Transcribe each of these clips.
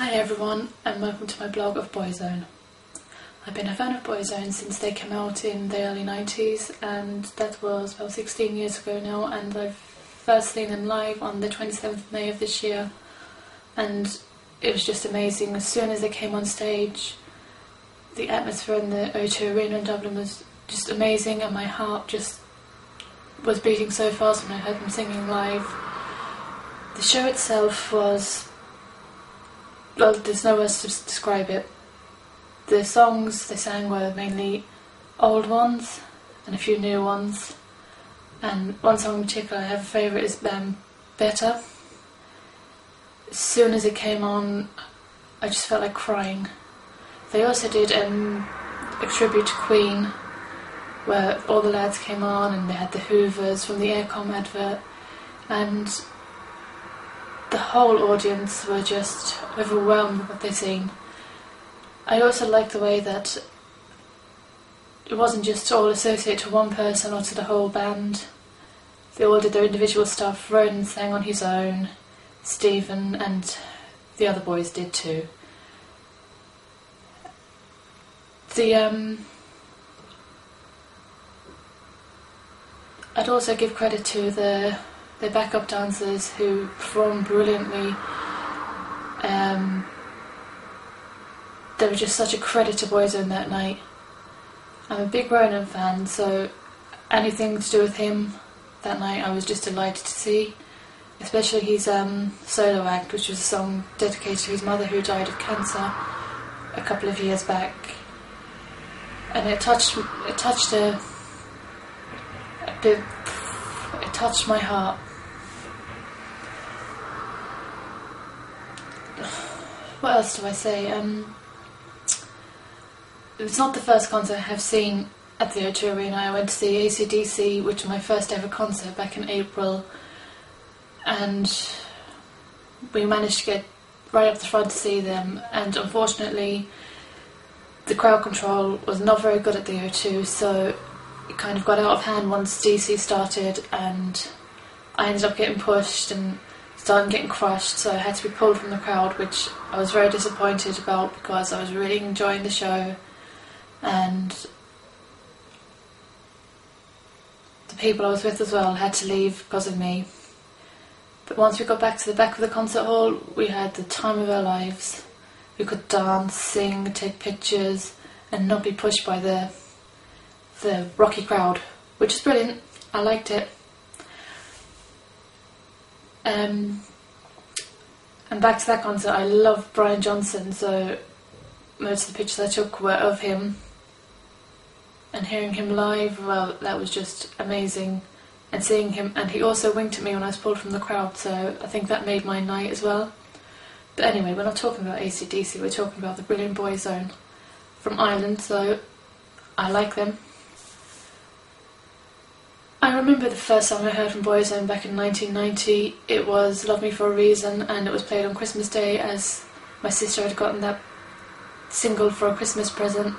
Hi everyone, and welcome to my blog of Boyzone. I've been a fan of Boyzone since they came out in the early 90s, and that was about 16 years ago now, and I've first seen them live on the 27th of May of this year, and it was just amazing. As soon as they came on stage, the atmosphere in the O2 Arena in Dublin was just amazing, and my heart just was beating so fast when I heard them singing live. The show itself was, well, there's no words to describe it. The songs they sang were mainly old ones and a few new ones, and one song in particular I have a favourite is Better. As soon as it came on, I just felt like crying. They also did a tribute to Queen, where all the lads came on and they had the Hoovers from the Aircom advert, and the whole audience were just overwhelmed with what they'd seen. I also liked the way that it wasn't just all associated to one person or to the whole band. They all did their individual stuff. Ronan sang on his own, Stephen and the other boys did too. I'd also give credit to the backup dancers who performed brilliantly. They were just such a credit to Boyzone that night. I'm a big Ronan fan, so anything to do with him that night I was just delighted to see, especially his solo act, which was a song dedicated to his mother who died of cancer a couple of years back, and it touched my heart. What else do I say? It's not the first concert I have seen at the O2 Arena. I went to see AC/DC, which was my first ever concert back in April, and we managed to get right up the front to see them, and unfortunately the crowd control was not very good at the O2, so it kind of got out of hand once DC started, and I ended up getting pushed and started getting crushed, so I had to be pulled from the crowd, which I was very disappointed about because I was really enjoying the show, and the people I was with as well had to leave because of me. But once we got back to the back of the concert hall, we had the time of our lives. We could dance, sing, take pictures, and not be pushed by the rocky crowd, which is brilliant. I liked it. And back to that concert, I love Brian Johnson, so most of the pictures I took were of him, and hearing him live, well, that was just amazing. And seeing him, and he also winked at me when I was pulled from the crowd, so I think that made my night as well. But anyway, we're not talking about AC/DC, we're talking about the brilliant Boyzone from Ireland, so I like them. I remember the first song I heard from Boyzone back in 1990. It was Love Me For A Reason, and it was played on Christmas Day, as my sister had gotten that single for a Christmas present,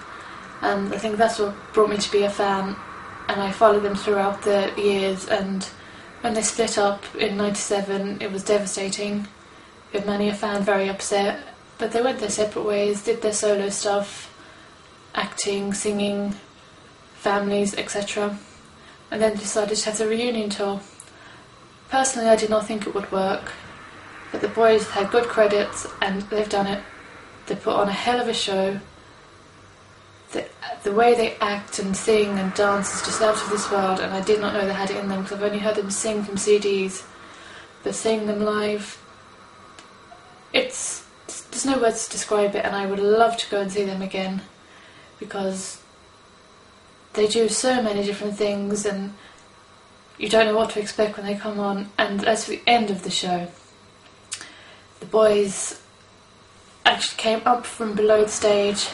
and I think that's what brought me to be a fan, and I followed them throughout the years. And when they split up in 97, it was devastating, with many a fan very upset, but they went their separate ways, did their solo stuff, acting, singing, families, etc., and then decided to have the reunion tour. Personally, I did not think it would work, but the boys had good credits and they've done it. They put on a hell of a show. The way they act and sing and dance is just out of this world, and I did not know they had it in them because I've only heard them sing from CDs, but seeing them live, there's no words to describe it, and I would love to go and see them again, because they do so many different things and you don't know what to expect when they come on. And as for the end of the show, the boys actually came up from below the stage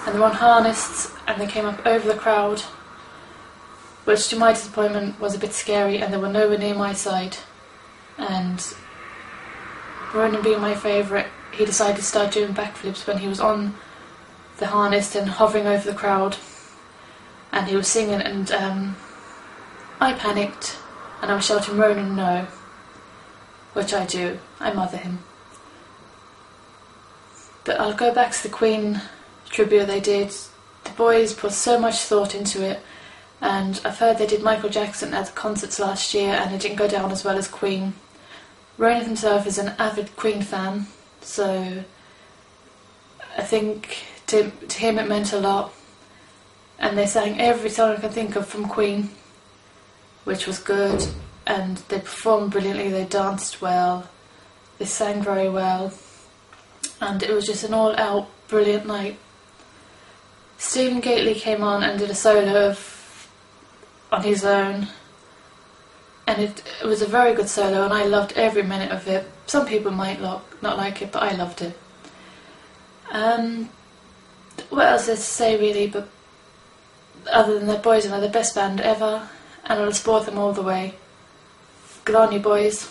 and they were unharnessed and they came up over the crowd, which to my disappointment was a bit scary, and they were nowhere near my side. And Ronan being my favourite, he decided to start doing backflips when he was on the harness and hovering over the crowd. And he was singing, and I panicked and I was shouting, "Ronan, no," which I do. I mother him. But I'll go back to the Queen tribute they did. The boys put so much thought into it, and I've heard they did Michael Jackson at the concerts last year and it didn't go down as well as Queen. Ronan himself is an avid Queen fan, so I think to him it meant a lot. And they sang every song I can think of from Queen, which was good, and they performed brilliantly, they danced well, they sang very well, and it was just an all-out brilliant night. Stephen Gately came on and did a solo on his own, and it was a very good solo and I loved every minute of it. Some people might not like it, but I loved it. What else is to say really, but other than that Boyzone are the best band ever, and I'll support them all the way. Good on you, boys.